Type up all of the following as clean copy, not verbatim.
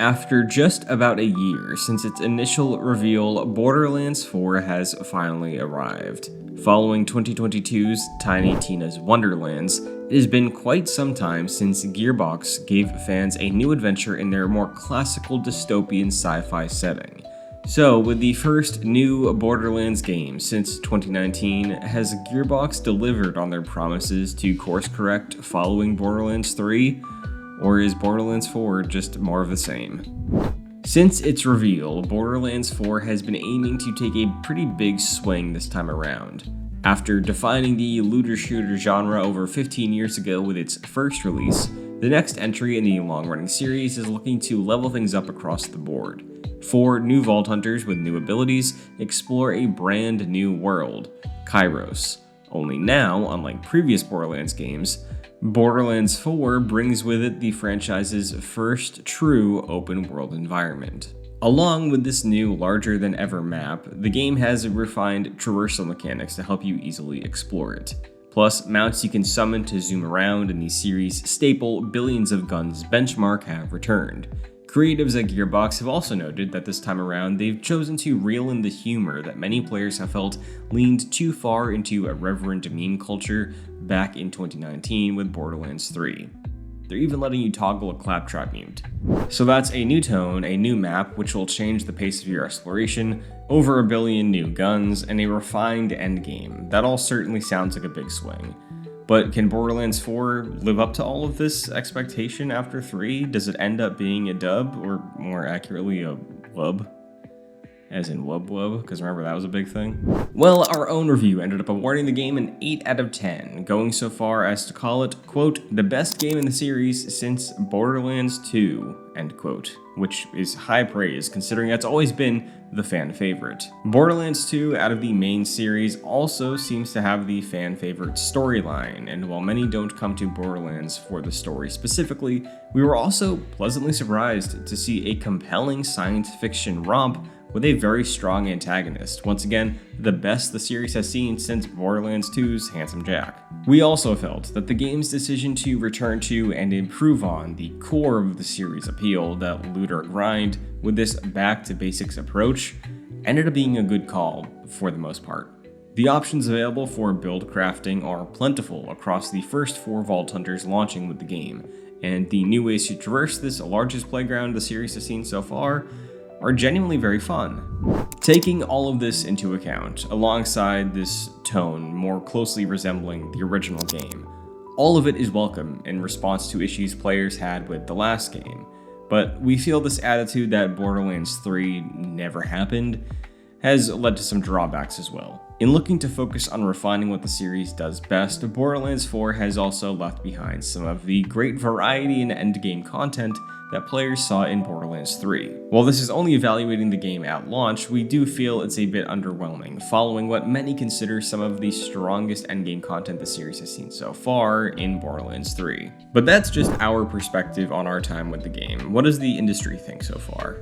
After just about a year since its initial reveal, Borderlands 4 has finally arrived. Following 2022's Tiny Tina's Wonderlands, it has been quite some time since Gearbox gave fans a new adventure in their more classical dystopian sci-fi setting. So, with the first new Borderlands game since 2019, has Gearbox delivered on their promises to course correct following Borderlands 3? Or is Borderlands 4 just more of the same? Since its reveal, Borderlands 4 has been aiming to take a pretty big swing this time around. After defining the looter-shooter genre over 15 years ago with its first release, the next entry in the long-running series is looking to level things up across the board. 4 new Vault Hunters with new abilities explore a brand new world, Kairos. Only now, unlike previous Borderlands games, Borderlands 4 brings with it the franchise's first true open-world environment. Along with this new, larger-than-ever map, the game has refined traversal mechanics to help you easily explore it. Plus, mounts you can summon to zoom around and the series' staple billions of guns benchmark have returned. Creatives at Gearbox have also noted that this time around they've chosen to reel in the humor that many players have felt leaned too far into irreverent meme culture back in 2019 with Borderlands 3. They're even letting you toggle a claptrap mute. So that's a new tone, a new map which will change the pace of your exploration, over a billion new guns, and a refined endgame. That all certainly sounds like a big swing. But can Borderlands 4 live up to all of this expectation after 3? Does it end up being a dub, or more accurately, a wub? As in wub, because remember that was a big thing? Well, our own review ended up awarding the game an 8 out of 10, going so far as to call it, quote, the best game in the series since Borderlands 2, end quote, which is high praise considering it's always been the fan favorite. Borderlands 2 out of the main series also seems to have the fan favorite storyline, and while many don't come to Borderlands for the story specifically, we were also pleasantly surprised to see a compelling science fiction romp with a very strong antagonist, once again, the best the series has seen since Borderlands 2's Handsome Jack. We also felt that the game's decision to return to and improve on the core of the series' appeal, that looter grind, with this back-to-basics approach, ended up being a good call for the most part. The options available for build crafting are plentiful across the first 4 Vault Hunters launching with the game, and the new ways to traverse this largest playground the series has seen so far are genuinely very fun. Taking all of this into account, alongside this tone more closely resembling the original game, all of it is welcome in response to issues players had with the last game, but we feel this attitude that Borderlands 3 never happened has led to some drawbacks as well. In looking to focus on refining what the series does best, Borderlands 4 has also left behind some of the great variety and endgame content that players saw in Borderlands 3. While this is only evaluating the game at launch, we do feel it's a bit underwhelming, following what many consider some of the strongest endgame content the series has seen so far in Borderlands 3. But that's just our perspective on our time with the game. What does the industry think so far?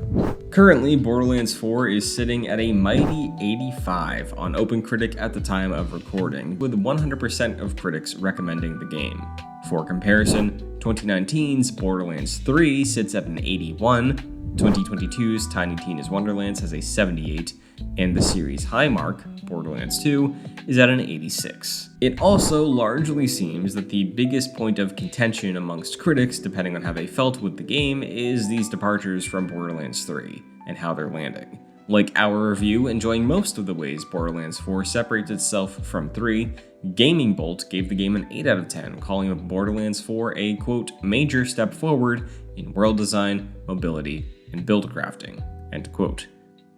Currently, Borderlands 4 is sitting at a mighty 85 on OpenCritic at the time of recording, with 100% of critics recommending the game. For comparison, 2019's Borderlands 3 sits at an 81, 2022's Tiny Tina's Wonderlands has a 78, and the series' high mark, Borderlands 2, is at an 86. It also largely seems that the biggest point of contention amongst critics, depending on how they felt with the game, is these departures from Borderlands 3, and how they're landing. Like our review, enjoying most of the ways Borderlands 4 separates itself from 3, Gaming Bolt gave the game an 8 out of 10, calling Borderlands 4 a, quote, major step forward in world design, mobility, and build crafting, end quote.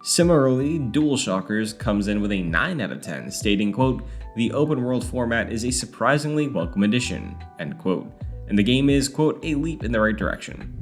Similarly, DualShockers comes in with a 9 out of 10, stating, quote, the open world format is a surprisingly welcome addition, end quote, and the game is, quote, a leap in the right direction.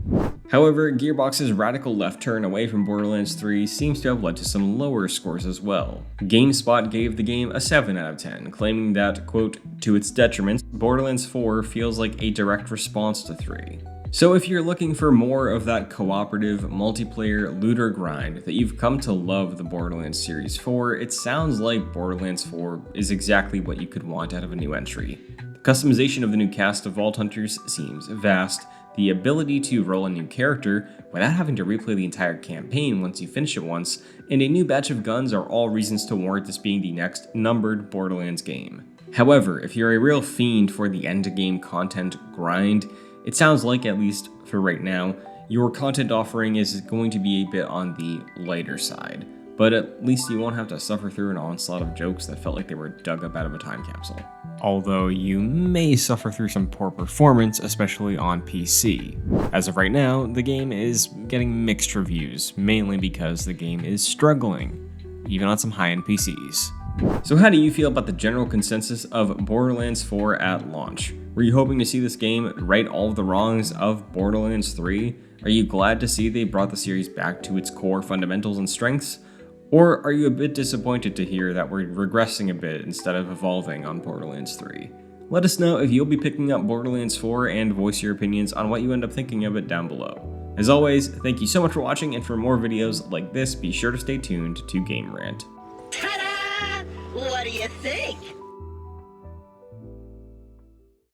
However, Gearbox's radical left turn away from Borderlands 3 seems to have led to some lower scores as well. GameSpot gave the game a 7 out of 10, claiming that, quote, to its detriment, Borderlands 4 feels like a direct response to 3. So if you're looking for more of that cooperative, multiplayer looter grind that you've come to love the Borderlands series for, it sounds like Borderlands 4 is exactly what you could want out of a new entry. The customization of the new cast of Vault Hunters seems vast, the ability to roll a new character without having to replay the entire campaign once you finish it once, and a new batch of guns are all reasons to warrant this being the next numbered Borderlands game. However, if you're a real fiend for the endgame content grind, it sounds like, at least for right now, your content offering is going to be a bit on the lighter side, but at least you won't have to suffer through an onslaught of jokes that felt like they were dug up out of a time capsule. Although you may suffer through some poor performance, especially on PC. As of right now, the game is getting mixed reviews, mainly because the game is struggling, even on some high-end PCs. So how do you feel about the general consensus of Borderlands 4 at launch? Were you hoping to see this game right all of the wrongs of Borderlands 3? Are you glad to see they brought the series back to its core fundamentals and strengths? Or are you a bit disappointed to hear that we're regressing a bit instead of evolving on Borderlands 3? Let us know if you'll be picking up Borderlands 4 and voice your opinions on what you end up thinking of it down below. As always, thank you so much for watching, and for more videos like this, be sure to stay tuned to Game Rant. Ta-da! What do you think?